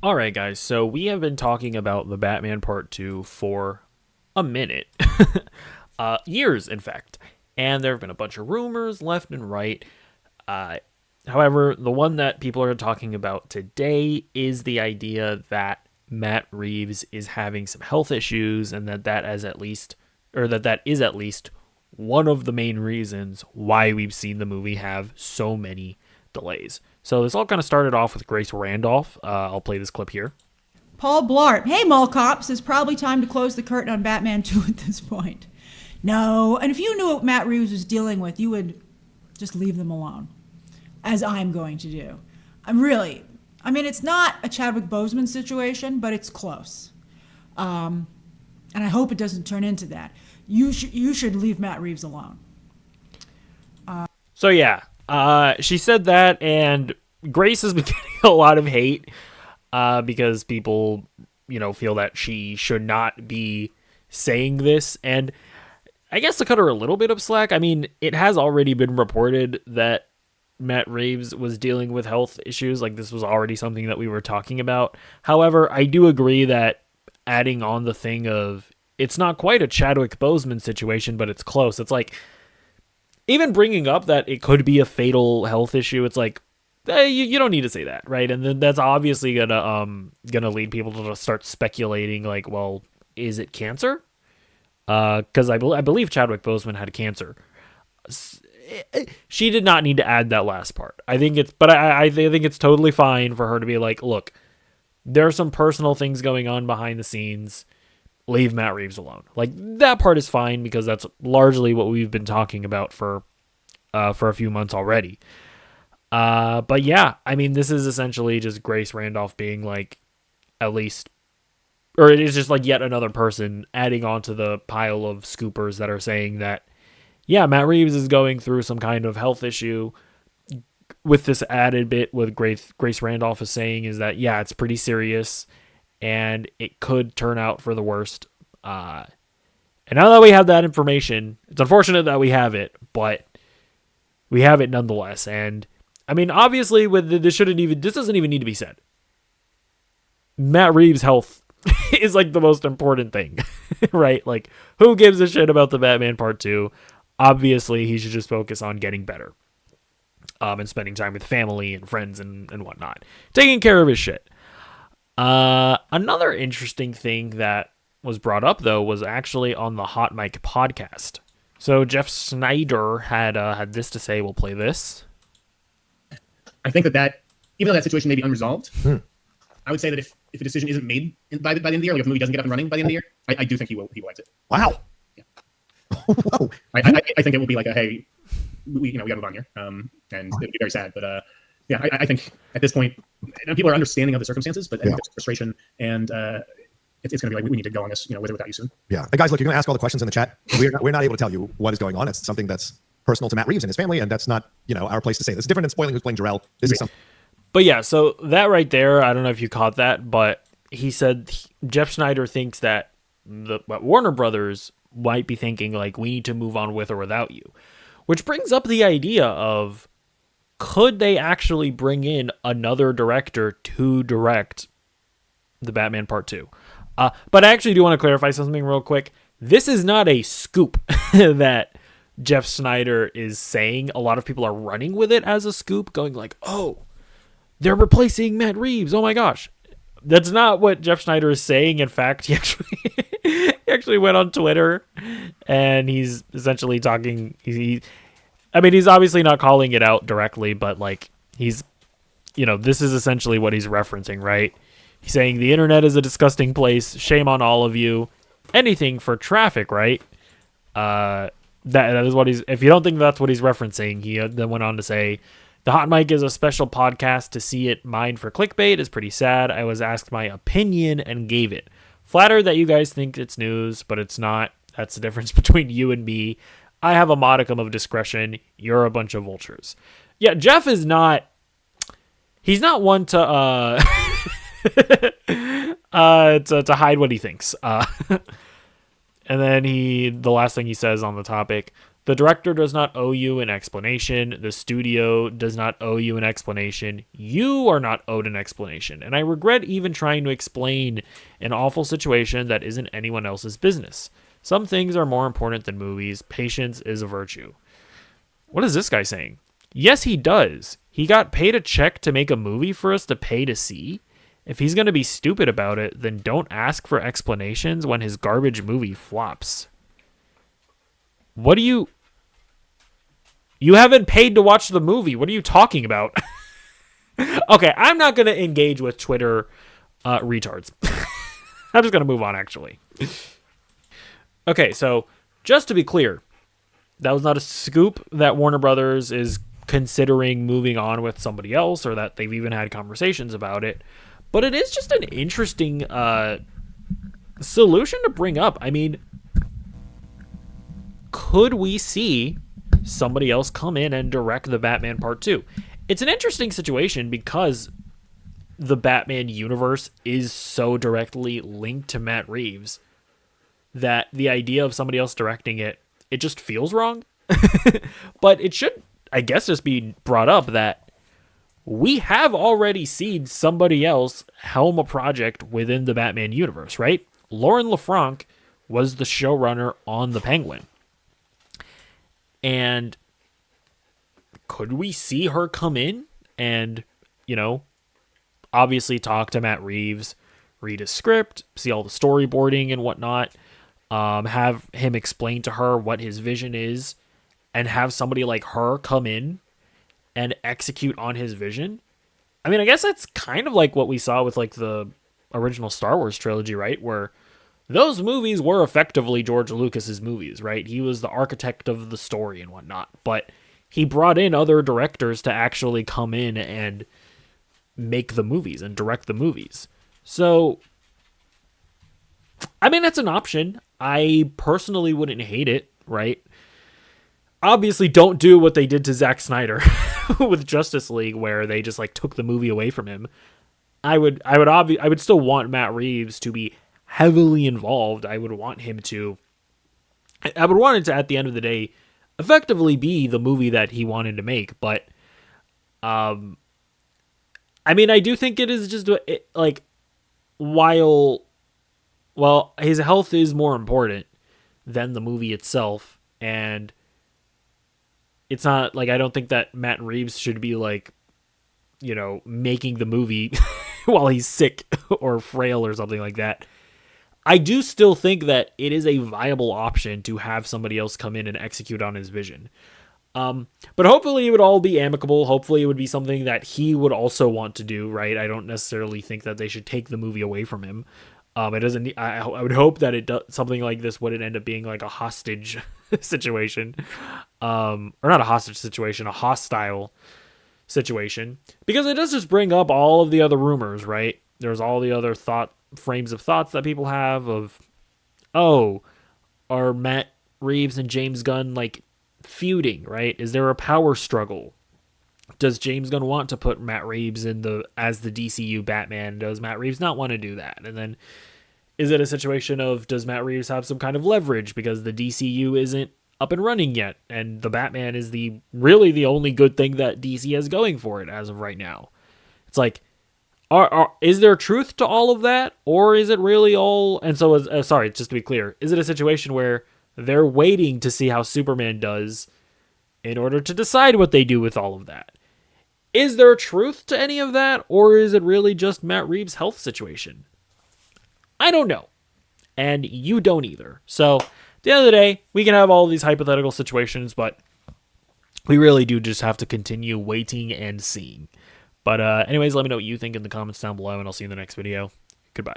All right, guys. So we have been talking about the Batman Part 2 for a minute. Years, in fact. And there have been a bunch of rumors left and right. Uh, However, the one that people are talking about today is the idea that Matt Reeves is having some health issues and that is at least one of the main reasons why we've seen the movie have so many delays. So this all kind of started off with Grace Randolph. I'll play this clip here. Paul Blart. Hey, Mall Cops, it's probably time to close the curtain on Batman 2 at this point. No, and if you knew what Matt Reeves was dealing with, you would just leave them alone, as I'm going to do. It's not a Chadwick Boseman situation, but it's close. And I hope it doesn't turn into that. You should leave Matt Reeves alone. So yeah, she said that, and Grace has been getting a lot of hate because people, feel that she should not be saying this. And I guess to cut her a little bit of slack, I mean, it has already been reported that Matt Reeves was dealing with health issues. Like, this was already something that we were talking about. However, I do agree that adding on the thing of it's not quite a Chadwick Boseman situation, but it's close. It's like, even bringing up that it could be a fatal health issue, it's like, you don't need to say that, right? And then that's obviously gonna lead people to start speculating, like, well, is it cancer? Because I believe Chadwick Boseman had cancer. She did not need to add that last part. I think I think it's totally fine for her to be like, look, there are some personal things going on behind the scenes. Leave Matt Reeves alone. Like, that part is fine because that's largely what we've been talking about for a few months already. But yeah, I mean, this is essentially just Grace Randolph being like, at least, or it is just like yet another person adding on to the pile of scoopers that are saying that, yeah, Matt Reeves is going through some kind of health issue. With this added bit, what Grace Randolph is saying is that, yeah, it's pretty serious and it could turn out for the worst. And now that we have that information, it's unfortunate that we have it, but we have it nonetheless. And I mean, obviously, this doesn't even need to be said. Matt Reeves' health is like the most important thing, right? Like, who gives a shit about the Batman Part 2? Obviously, he should just focus on getting better, and spending time with family and friends and whatnot, taking care of his shit. Another interesting thing that was brought up, though, was actually on the Hot Mic podcast. So Jeff Snyder had this to say. We'll play this. I think that even though that situation may be unresolved, I would say that if a decision isn't made by the end of the year, like if the movie doesn't get up and running by the end of the year, I do think he will exit. Wow. Yeah. Whoa. I think it will be like a, hey, we got to move on here, and it would be very sad. But yeah, I think at this point, people are understanding of the circumstances, but I think there's frustration, and it's going to be like, we need to go on this, with or without you soon. Yeah. Hey guys, look, you're going to ask all the questions in the chat. We're not able to tell you what is going on. It's something that's personal to Matt Reeves and his family, and that's not, our place to say. This is different than spoiling who's playing Jor-El. This is something. But yeah, so that right there, I don't know if you caught that, but he said Jeff Snyder thinks that Warner Brothers might be thinking, like, we need to move on with or without you. Which brings up the idea of, could they actually bring in another director to direct the Batman Part 2? But I actually do want to clarify something real quick. This is not a scoop that Jeff Snyder is saying. A lot of people are running with it as a scoop, going like, oh, they're replacing Matt Reeves. Oh my gosh. That's not what Jeff Snyder is saying. In fact, he actually went on Twitter and he's essentially talking. He's obviously not calling it out directly, but like this is essentially what he's referencing, right? He's saying the internet is a disgusting place. Shame on all of you. Anything for traffic, right? That is what he's. If you don't think that's what he's referencing, he then went on to say, the Hot Mic is a special podcast. To see it mined for clickbait is pretty sad. I was asked my opinion and gave it. Flattered that you guys think it's news, but it's not. That's the difference between you and me. I have a modicum of discretion. You're a bunch of vultures. Yeah, Jeff is not. He's not one to to hide what he thinks. And then the last thing he says on the topic, The director does not owe you an explanation. The studio does not owe you an explanation. You are not owed an explanation. And I regret even trying to explain an awful situation that isn't anyone else's business. Some things are more important than movies. Patience is a virtue. What is this guy saying? Yes, he does. He got paid a check to make a movie for us to pay to see. If he's going to be stupid about it, then don't ask for explanations when his garbage movie flops. What do you... You haven't paid to watch the movie. What are you talking about? Okay, I'm not going to engage with Twitter retards. I'm just going to move on, actually. Okay, so just to be clear, that was not a scoop that Warner Brothers is considering moving on with somebody else or that they've even had conversations about it. But it is just an interesting solution to bring up. I mean, could we see somebody else come in and direct the Batman Part 2? It's an interesting situation because the Batman universe is so directly linked to Matt Reeves that the idea of somebody else directing it, it just feels wrong. But it should, I guess, just be brought up that we have already seen somebody else helm a project within the Batman universe, right? Lauren LaFranc was the showrunner on The Penguin. And could we see her come in and, you know, obviously talk to Matt Reeves, read his script, see all the storyboarding and whatnot, have him explain to her what his vision is, and have somebody like her come in and execute on his vision? I mean, I guess that's kind of like what we saw with like the original Star Wars trilogy, right? Where those movies were effectively George Lucas's movies, right? He was the architect of the story and whatnot, but he brought in other directors to actually come in and make the movies and direct the movies. So, I mean, that's an option. I personally wouldn't hate it, right? Obviously, don't do what they did to Zack Snyder with Justice League, where they just like took the movie away from him. I would still want Matt Reeves to be heavily involved. I would want it to, at the end of the day, effectively be the movie that he wanted to make. But, I mean, I do think it is just like, while his health is more important than the movie itself, and it's not like, I don't think that Matt Reeves should be like, you know, making the movie while he's sick or frail or something like that. I do still think that it is a viable option to have somebody else come in and execute on his vision. But hopefully it would all be amicable. Hopefully it would be something that he would also want to do, right? I don't necessarily think that they should take the movie away from him. It doesn't. I would hope that something like this wouldn't end up being like a hostage situation, or not a hostage situation, a hostile situation, because it does just bring up all of the other rumors, right? There's all the other frames of thoughts that people have of, oh, are Matt Reeves and James Gunn like feuding, right? Is there a power struggle? Does James Gunn want to put Matt Reeves as the DCU Batman? Does Matt Reeves not want to do that? And then is it a situation of, does Matt Reeves have some kind of leverage because the DCU isn't up and running yet, and the Batman is really the only good thing that DC has going for it as of right now? It's like, is there truth to all of that, or is it really all? And so, sorry, just to be clear, is it a situation where they're waiting to see how Superman does in order to decide what they do with all of that? Is there truth to any of that, or is it really just Matt Reeves' health situation? I don't know, and you don't either. So, at the end of the day, we can have all these hypothetical situations, but we really do just have to continue waiting and seeing. But anyways, let me know what you think in the comments down below, and I'll see you in the next video. Goodbye.